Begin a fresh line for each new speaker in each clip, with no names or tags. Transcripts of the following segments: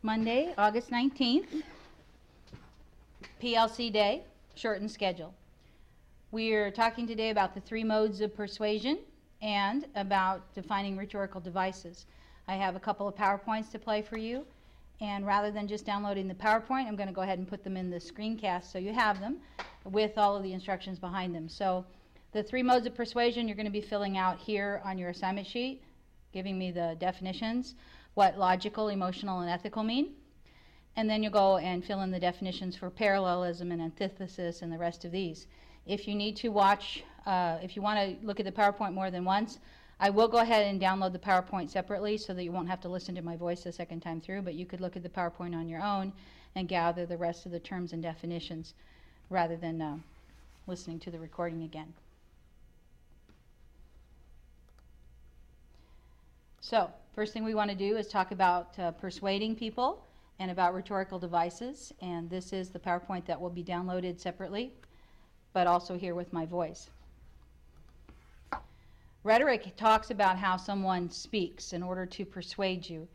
Monday, August 19th, PLC Day, shortened schedule. We are talking today about the 3 modes of persuasion and about defining rhetorical devices. I have a couple of PowerPoints to play for you, and rather than just downloading the PowerPoint, I'm going to go ahead and put them in the screencast so you have them with all of the instructions behind them. So the 3 modes of persuasion you're going to be filling out here on your assignment sheet, giving me the definitions, what logical, emotional, and ethical mean. And then you'll go and fill in the definitions for parallelism and antithesis and the rest of these. If you need to watch, if you want to look at the PowerPoint more than once, I will go ahead and download the PowerPoint separately so that you won't have to listen to my voice a second time through, but you could look at the PowerPoint on your own and gather the rest of the terms and definitions rather than listening to the recording again. So, first thing we want to do is talk about persuading people and about rhetorical devices, and this is the PowerPoint that will be downloaded separately, but also here with my voice. Rhetoric talks about how someone speaks in order to persuade you.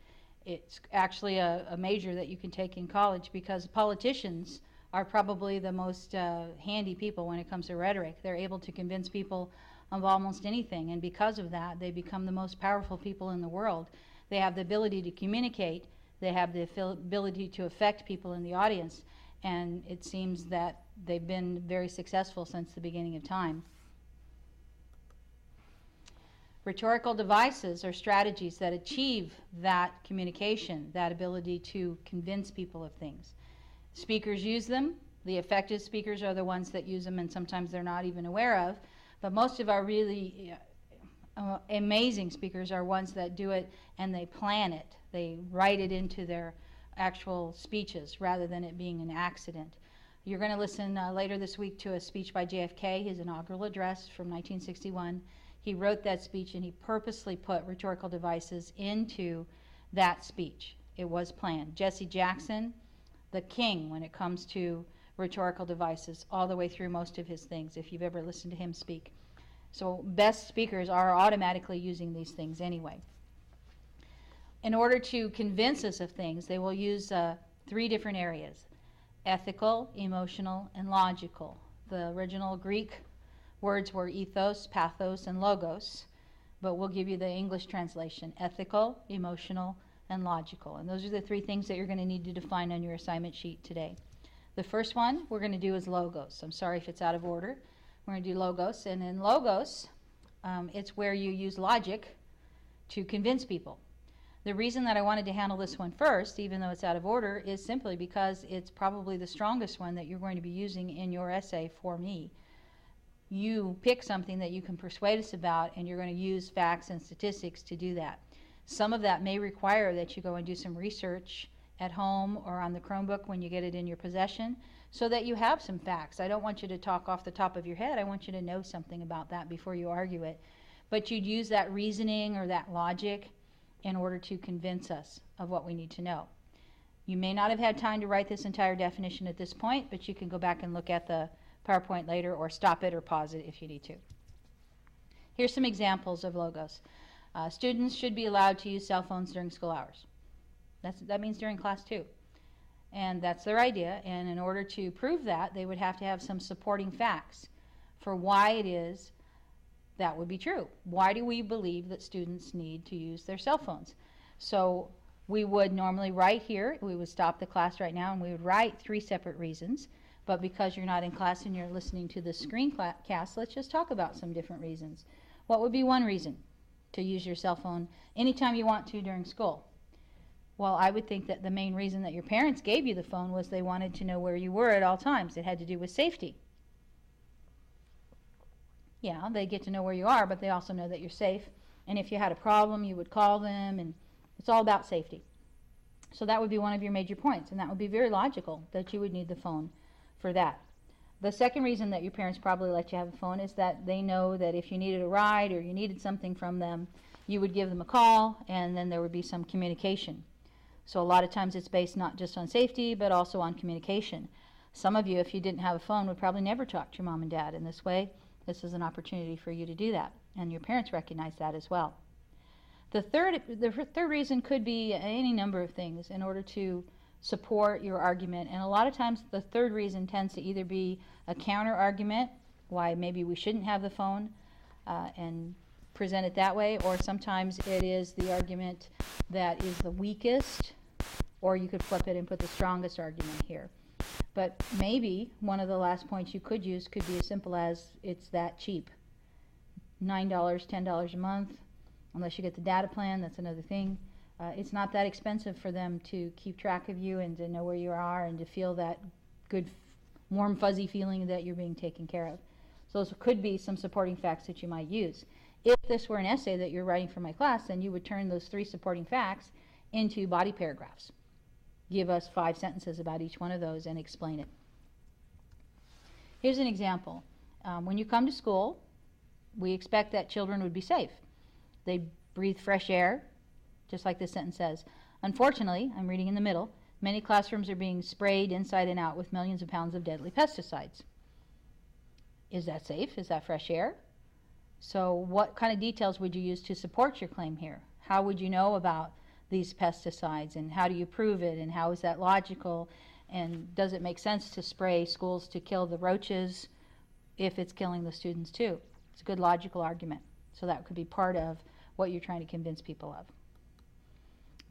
It's actually a major that you can take in college because politicians are probably the most handy people when it comes to rhetoric. They're able to convince people of almost anything, and because of that, they become the most powerful people in the world. They have the ability to communicate, they have the ability to affect people in the audience, and it seems that they've been very successful since the beginning of time. Rhetorical devices are strategies that achieve that communication, that ability to convince people of things. Speakers use them. The effective speakers are the ones that use them, and sometimes they're not even aware of. But most of our really amazing speakers are ones that do it and they plan it. They write it into their actual speeches rather than it being an accident. You're going to listen later this week to a speech by JFK, his inaugural address from 1961. He wrote that speech and he purposely put rhetorical devices into that speech. It was planned. Jesse Jackson, the king when it comes to rhetorical devices, all the way through most of his things, if you've ever listened to him speak. So best speakers are automatically using these things anyway. In order to convince us of things, they will use 3 different areas: ethical, emotional, and logical. The original Greek words were ethos, pathos, and logos, but we'll give you the English translation: ethical, emotional, and logical. And those are the 3 things that you're going to need to define on your assignment sheet today. The first one we're going to do is logos. I'm sorry if it's out of order. We're going to do logos, and in logos, it's where you use logic to convince people. The reason that I wanted to handle this one first, even though it's out of order, is simply because it's probably the strongest one that you're going to be using in your essay for me. You pick something that you can persuade us about, and you're going to use facts and statistics to do that. Some of that may require that you go and do some research at home or on the Chromebook when you get it in your possession so that you have some facts. I don't want you to talk off the top of your head. I want you to know something about that before you argue it. But you'd use that reasoning or that logic in order to convince us of what we need to know. You may not have had time to write this entire definition at this point, but you can go back and look at the PowerPoint later or stop it or pause it if you need to. Here's some examples of logos. Students should be allowed to use cell phones during school hours. That means during class too. And that's their idea, and in order to prove that, they would have to have some supporting facts for why it is that would be true. Why do we believe that students need to use their cell phones? So we would normally write here, we would stop the class right now and we would write 3 separate reasons, but because you're not in class and you're listening to the screencast, let's just talk about some different reasons. What would be one reason to use your cell phone anytime you want to during school? Well, I would think that the main reason that your parents gave you the phone was they wanted to know where you were at all times. It had to do with safety. Yeah, they get to know where you are, but they also know that you're safe. And if you had a problem, you would call them, and it's all about safety. So that would be one of your major points, and that would be very logical that you would need the phone for that. The second reason that your parents probably let you have a phone is that they know that if you needed a ride or you needed something from them, you would give them a call, and then there would be some communication. So a lot of times it's based not just on safety, but also on communication. Some of you, if you didn't have a phone, would probably never talk to your mom and dad. In this way, this is an opportunity for you to do that. And your parents recognize that as well. The third reason could be any number of things in order to support your argument. And a lot of times the third reason tends to either be a counter argument, why maybe we shouldn't have the phone, and present it that way, or sometimes it is the argument that is the weakest, or you could flip it and put the strongest argument here. But maybe one of the last points you could use could be as simple as it's that cheap. $9, $10 a month, unless you get the data plan, that's another thing. It's not that expensive for them to keep track of you and to know where you are and to feel that good, warm, fuzzy feeling that you're being taken care of. So those could be some supporting facts that you might use. If this were an essay that you're writing for my class, then you would turn those 3 supporting facts into body paragraphs. Give us 5 sentences about each one of those and explain it. Here's an example. When you come to school, we expect that children would be safe. They breathe fresh air, just like this sentence says. Unfortunately, I'm reading in the middle, many classrooms are being sprayed inside and out with millions of pounds of deadly pesticides. Is that safe? Is that fresh air? So what kind of details would you use to support your claim here? How would you know about these pesticides, and how do you prove it, and how is that logical, and does it make sense to spray schools to kill the roaches if it's killing the students too? It's a good logical argument. So that could be part of what you're trying to convince people of.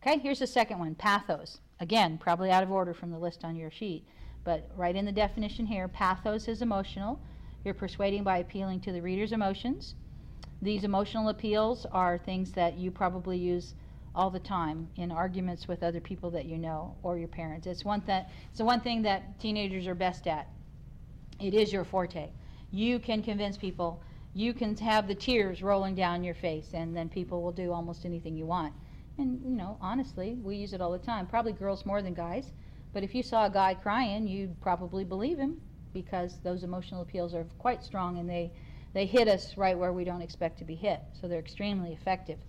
Okay, here's the second one, pathos. Again, probably out of order from the list on your sheet, but right in the definition here, pathos is emotional. You're persuading by appealing to the reader's emotions. These emotional appeals are things that you probably use all the time in arguments with other people that you know or your parents. It's the one thing that teenagers are best at. It is your forte. You can convince people. You can have the tears rolling down your face, and then people will do almost anything you want. And, you know, honestly, we use it all the time. Probably girls more than guys. But if you saw a guy crying, you'd probably believe him, because those emotional appeals are quite strong, and they hit us right where we don't expect to be hit. So they're extremely effective.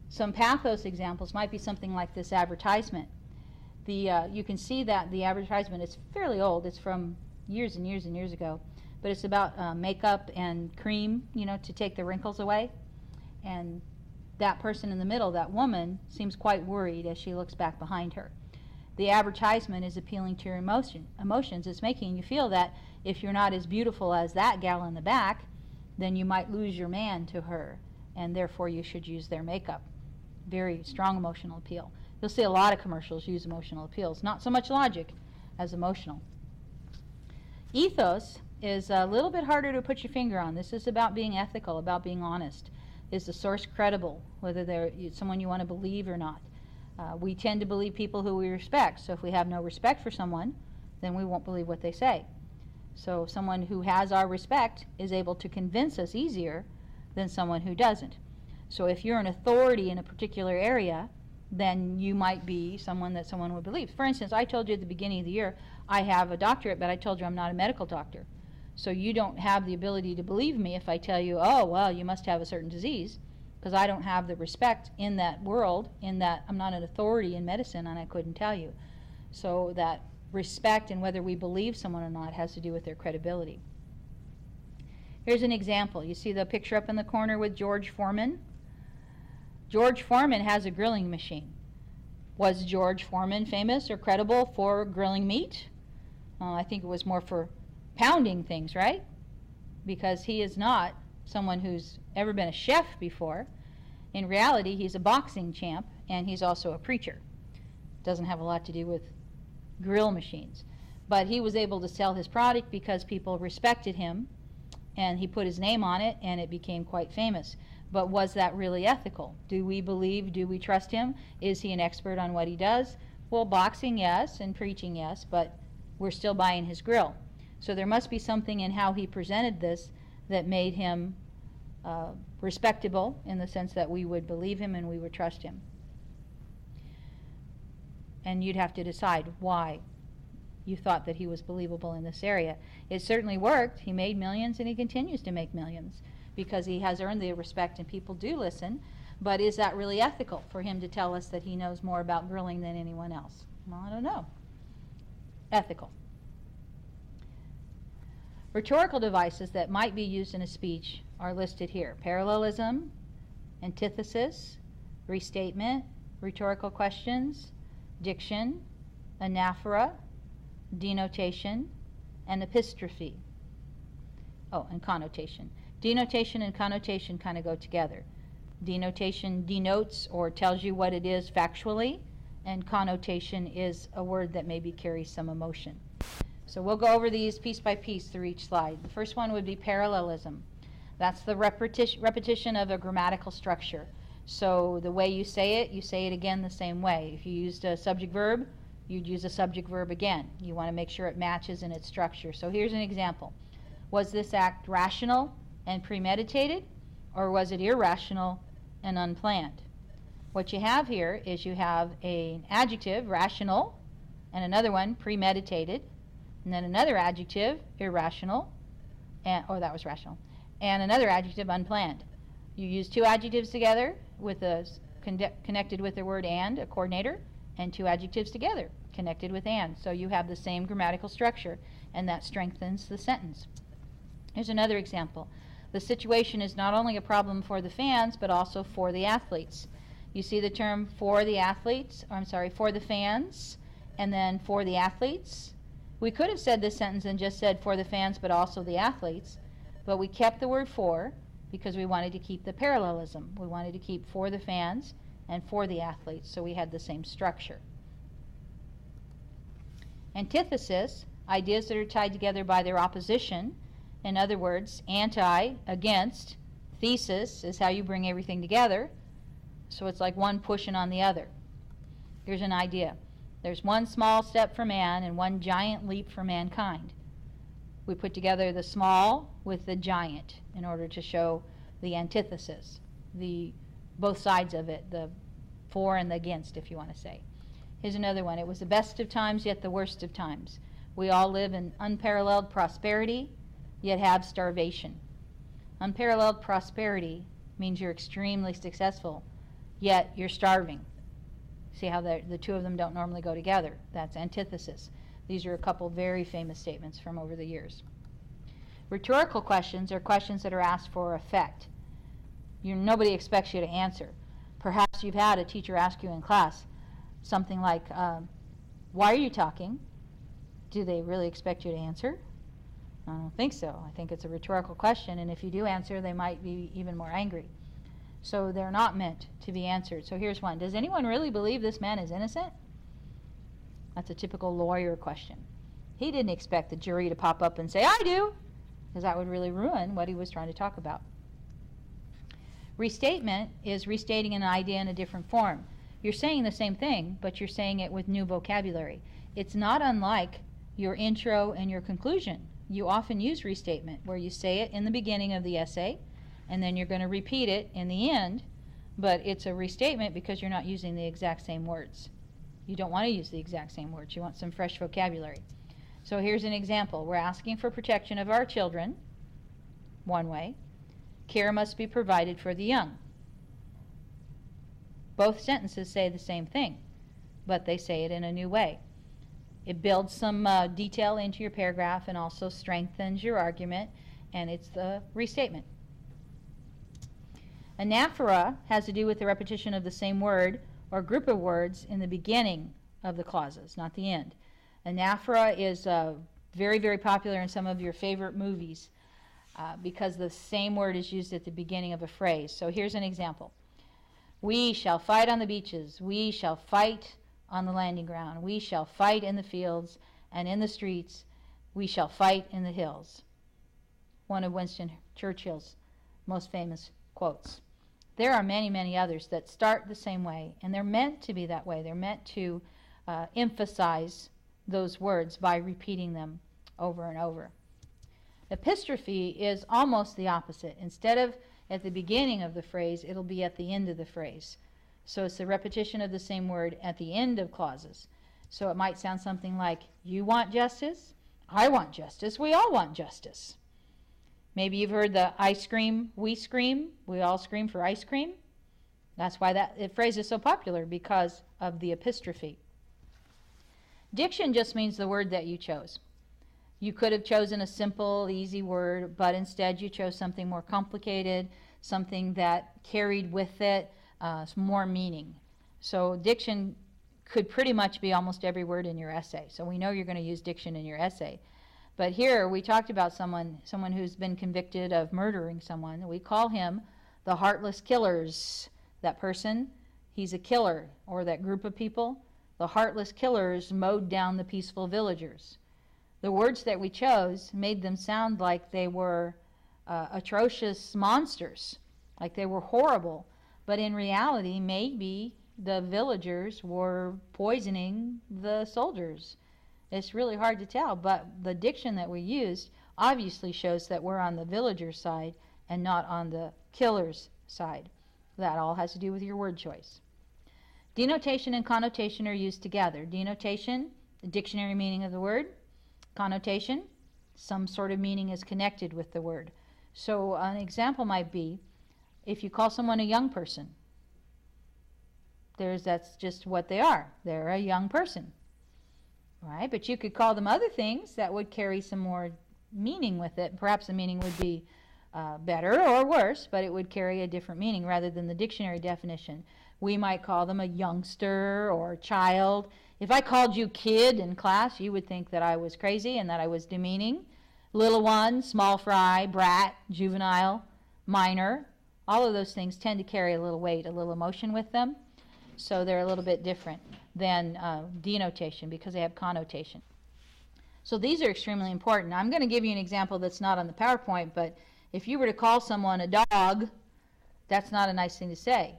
Some pathos examples might be something like this advertisement. You can see that the advertisement is fairly old. It's from years and years and years ago. But it's about makeup and cream, you know, to take the wrinkles away. And that person in the middle, that woman, seems quite worried as she looks back behind her. The advertisement is appealing to your emotions. It's making you feel that if you're not as beautiful as that gal in the back, then you might lose your man to her, and therefore you should use their makeup. Very strong emotional appeal. You'll see a lot of commercials use emotional appeals. Not so much logic as emotional. Ethos is a little bit harder to put your finger on. This is about being ethical, about being honest. Is the source credible, whether they're someone you want to believe or not? We tend to believe people who we respect. So if we have no respect for someone, then we won't believe what they say. So someone who has our respect is able to convince us easier than someone who doesn't. So if you're an authority in a particular area, then you might be someone that someone would believe. For instance, I told you at the beginning of the year, I have a doctorate, but I told you I'm not a medical doctor. So you don't have the ability to believe me if I tell you, oh, well, you must have a certain disease, because I don't have the respect in that world, in that I'm not an authority in medicine, and I couldn't tell you. So that respect and whether we believe someone or not has to do with their credibility. Here's an example. You see the picture up in the corner with George Foreman? George Foreman has a grilling machine. Was George Foreman famous or credible for grilling meat? I think it was more for pounding things, right? Because he is not someone who's ever been a chef before. In reality, he's a boxing champ, and he's also a preacher. Doesn't have a lot to do with grill machines. But he was able to sell his product because people respected him, and he put his name on it, and it became quite famous. But was that really ethical? Do we believe, do we trust him? Is he an expert on what he does? Well, boxing, yes, and preaching, yes, but we're still buying his grill. So there must be something in how he presented this that made him respectable, in the sense that we would believe him and we would trust him. And you'd have to decide why you thought that he was believable in this area. It certainly worked. He made millions, and he continues to make millions because he has earned the respect and people do listen. But is that really ethical for him to tell us that he knows more about grilling than anyone else? Well, I don't know. Ethical. Rhetorical devices that might be used in a speech are listed here. Parallelism, antithesis, restatement, rhetorical questions, diction, anaphora, denotation, and epistrophe. Oh, and connotation. Denotation and connotation kind of go together. Denotation denotes or tells you what it is factually, and connotation is a word that maybe carries some emotion. So we'll go over these piece by piece through each slide. The first one would be parallelism. That's the repetition of a grammatical structure. So the way you say it again the same way. If you used a subject-verb, you'd use a subject-verb again. You want to make sure it matches in its structure. So here's an example. Was this act rational and premeditated, or was it irrational and unplanned? What you have here is you have an adjective, rational, and another one, premeditated, and then another adjective, irrational, and, oh, that was rational, and another adjective, unplanned. You use two adjectives together with a connected with the word and, a coordinator, and two adjectives together connected with and. So you have the same grammatical structure, and that strengthens the sentence. Here's another example. The situation is not only a problem for the fans, but also for the athletes. You see the term for the athletes, or I'm sorry, for the fans, and then for the athletes. We could have said this sentence and just said for the fans, but also the athletes, but we kept the word for because we wanted to keep the parallelism. We wanted to keep for the fans and for the athletes, so we had the same structure. Antithesis, ideas that are tied together by their opposition. In other words, anti, against, thesis is how you bring everything together. So it's like one pushing on the other. Here's an idea. There's one small step for man and one giant leap for mankind. We put together the small with the giant in order to show the antithesis, both sides of it, the for and the against, if you want to say. Here's another one. It was the best of times, yet the worst of times. We all live in unparalleled prosperity, yet have starvation. Unparalleled prosperity means you're extremely successful, yet you're starving. See how the two of them don't normally go together? That's antithesis. These are a couple very famous statements from over the years. Rhetorical questions are questions that are asked for effect. Nobody expects you to answer. Perhaps you've had a teacher ask you in class something like, why are you talking? Do they really expect you to answer? I don't think so. I think it's a rhetorical question, and if you do answer, they might be even more angry. So they're not meant to be answered. So here's one. Does anyone really believe this man is innocent? That's a typical lawyer question. He didn't expect the jury to pop up and say, I do, because that would really ruin what he was trying to talk about. Restatement is restating an idea in a different form. You're saying the same thing, but you're saying it with new vocabulary. It's not unlike your intro and your conclusion. You often use restatement, where you say it in the beginning of the essay, and then you're going to repeat it in the end, but it's a restatement because you're not using the exact same words. You don't want to use the exact same words. You want some fresh vocabulary. So here's an example. We're asking for protection of our children, one way. Care must be provided for the young. Both sentences say the same thing, but they say it in a new way. It builds some detail into your paragraph and also strengthens your argument, and it's the restatement. Anaphora has to do with the repetition of the same word or group of words in the beginning of the clauses, not the end. Anaphora is very, very popular in some of your favorite movies because the same word is used at the beginning of a phrase. So here's an example. We shall fight on the beaches. We shall fight on the landing ground. We shall fight in the fields and in the streets. We shall fight in the hills. One of Winston Churchill's most famous quotes. There are many, many others that start the same way, and they're meant to be that way. They're meant to emphasize those words by repeating them over and over. Epistrophe is almost the opposite. Instead of at the beginning of the phrase, it'll be at the end of the phrase. So it's the repetition of the same word at the end of clauses. So it might sound something like, you want justice, I want justice, we all want justice. Maybe you've heard the I scream, we all scream for ice cream. That's why that phrase is so popular, because of the epistrophe. Diction just means the word that you chose. You could have chosen a simple, easy word, but instead you chose something more complicated, something that carried with it more meaning. So diction could pretty much be almost every word in your essay. So we know you're going to use diction in your essay. But here we talked about someone who's been convicted of murdering someone. We call him the heartless killers. That person, he's a killer, or that group of people. The heartless killers mowed down the peaceful villagers. The words that we chose made them sound like they were atrocious monsters, like they were horrible. But in reality, maybe the villagers were poisoning the soldiers. It's really hard to tell, but the diction that we used obviously shows that we're on the villager's side and not on the killer's side. That all has to do with your word choice. Denotation and connotation are used together. Denotation, the dictionary meaning of the word. Connotation, some sort of meaning is connected with the word. So an example might be, if you call someone a young person, that's just what they are. They're a young person, right? But you could call them other things that would carry some more meaning with it. Perhaps the meaning would be better or worse, but it would carry a different meaning rather than the dictionary definition. We might call them a youngster or a child. If I called you kid in class, you would think that I was crazy and that I was demeaning. Little one, small fry, brat, juvenile, minor, all of those things tend to carry a little weight, a little emotion with them. So they're a little bit different than denotation because they have connotation. So these are extremely important. I'm going to give you an example that's not on the PowerPoint, but if you were to call someone a dog, that's not a nice thing to say.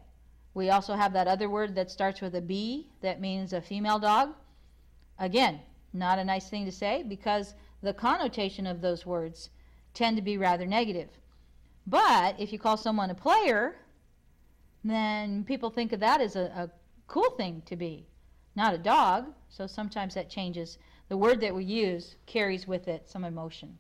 We also have that other word that starts with a B that means a female dog. Again, not a nice thing to say because the connotation of those words tend to be rather negative. But if you call someone a player, then people think of that as a cool thing to be, not a dog. So sometimes that changes. The word that we use carries with it some emotion.